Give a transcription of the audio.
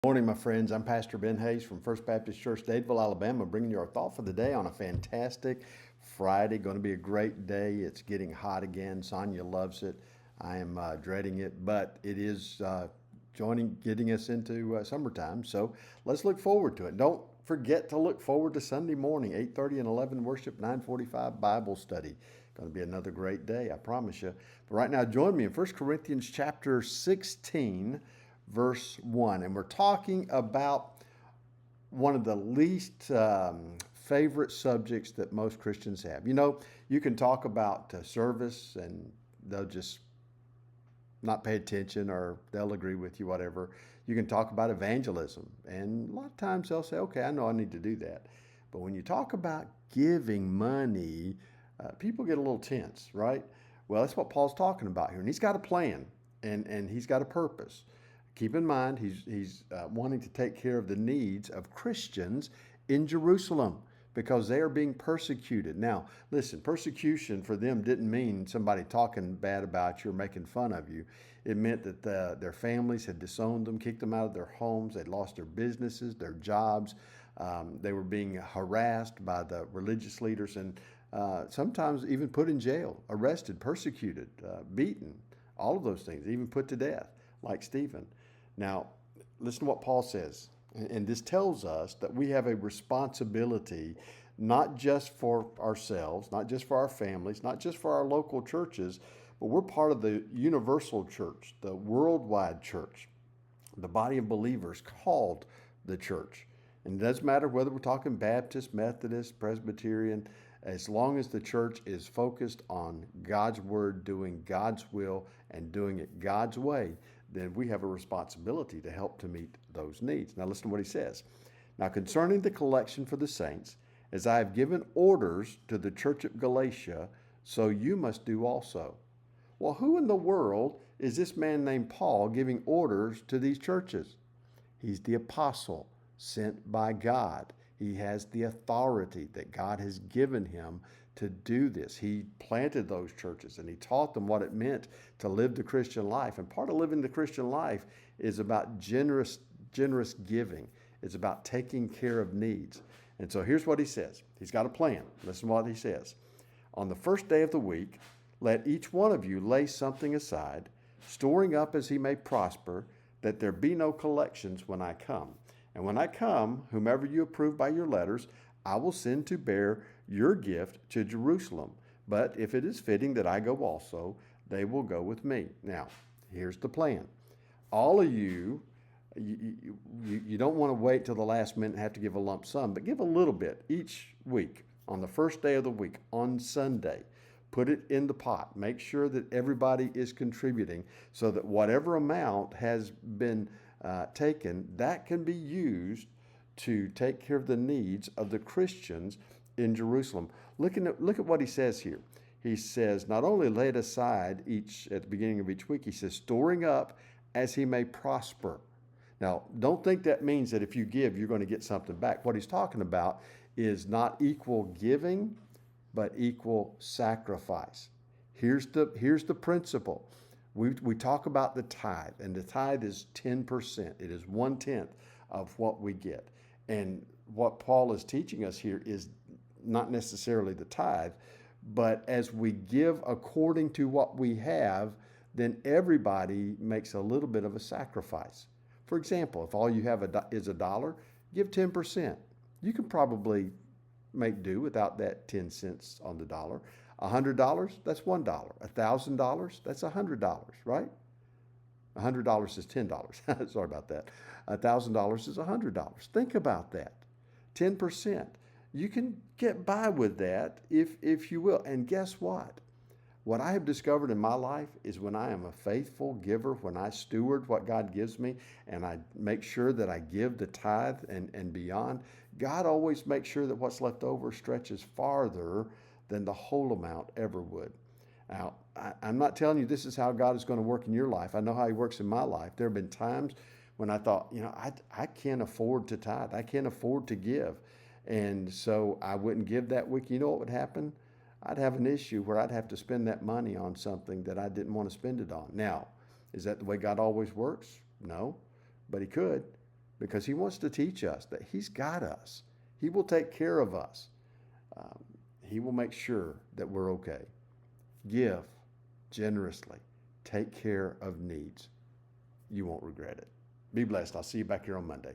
Morning, my friends. I'm Pastor Ben Hayes from First Baptist Church, Dadeville, Alabama, bringing you our thought for the day on a fantastic Friday. Going to be a great day. It's getting hot again. Sonia loves it. I am dreading it, but it is getting us into summertime. So let's look forward to it. Don't forget to look forward to Sunday morning, 8:30 and 11 worship, 9:45 Bible study. Going to be another great day, I promise you. But right now, join me in 1 Corinthians chapter 16, verse 1. And we're talking about one of the least favorite subjects that most Christians have. You know, you can talk about service and they'll just not pay attention or they'll agree with you, whatever. You can talk about evangelism. And a lot of times they'll say, okay, I know I need to do that. But when you talk about giving money, people get a little tense, right? Well, that's what Paul's talking about here. And he's got a plan and he's got a purpose. Keep in mind, he's wanting to take care of the needs of Christians in Jerusalem because they are being persecuted. Now, listen, persecution for them didn't mean somebody talking bad about you or making fun of you. It meant that their families had disowned them, kicked them out of their homes. They'd lost their businesses, their jobs. They were being harassed by the religious leaders and sometimes even put in jail, arrested, persecuted, beaten, all of those things, even put to death, like Stephen. Now, listen to what Paul says. And this tells us that we have a responsibility not just for ourselves, not just for our families, not just for our local churches, but we're part of the universal church, the worldwide church, the body of believers called the church. And it doesn't matter whether we're talking Baptist, Methodist, Presbyterian, as long as the church is focused on God's word, doing God's will, and doing it God's way, then we have a responsibility to help to meet those needs. Now listen to what he says. Now concerning the collection for the saints, as I have given orders to the church at Galatia, so you must do also. Well, who in the world is this man named Paul giving orders to these churches? He's the apostle sent by God. He has the authority that God has given him to do this. He planted those churches and he taught them what it meant to live the Christian life. And part of living the Christian life is about generous giving. It's about taking care of needs. And so here's what he says. He's got a plan. Listen to what he says. On the first day of the week, let each one of you lay something aside, storing up as he may prosper, that there be no collections when I come. And when I come, whomever you approve by your letters, I will send to bear your gift to Jerusalem. But if it is fitting that I go also, they will go with me. Now, here's the plan. All of you don't want to wait till the last minute and have to give a lump sum, but give a little bit each week on the first day of the week, on Sunday. Put it in the pot. Make sure that everybody is contributing so that whatever amount has been taken, that can be used to take care of the needs of the Christians in Jerusalem. Look at what he says here. He says, not only lay it aside at the beginning of each week, he says, storing up as he may prosper. Now, don't think that means that if you give, you're going to get something back. What he's talking about is not equal giving, but equal sacrifice. Here's the principle. We talk about the tithe, and the tithe is 10%. It is 1/10 of what we get. And what Paul is teaching us here is not necessarily the tithe, but as we give according to what we have, then everybody makes a little bit of a sacrifice. For example, if all you have is $1, give 10%. You can probably make do without that 10 cents on the dollar. $100, that's $1. $1,000, that's $100, right? $100 is $10. Sorry about that. $1,000 is $100. Think about that. 10%. You can get by with that if you will. And guess what? What I have discovered in my life is when I am a faithful giver, when I steward what God gives me, and I make sure that I give the tithe and beyond, God always makes sure that what's left over stretches farther than the whole amount ever would. Now, I'm not telling you this is how God is going to work in your life. I know how he works in my life. There have been times when I thought, I can't afford to tithe. I can't afford to give. And so I wouldn't give that week. You know what would happen? I'd have an issue where I'd have to spend that money on something that I didn't want to spend it on. Now, is that the way God always works? No, but he could. because he wants to teach us that he's got us. He will take care of us. He will make sure that we're okay. Give generously. Take care of needs. You won't regret it. Be blessed. I'll see you back here on Monday.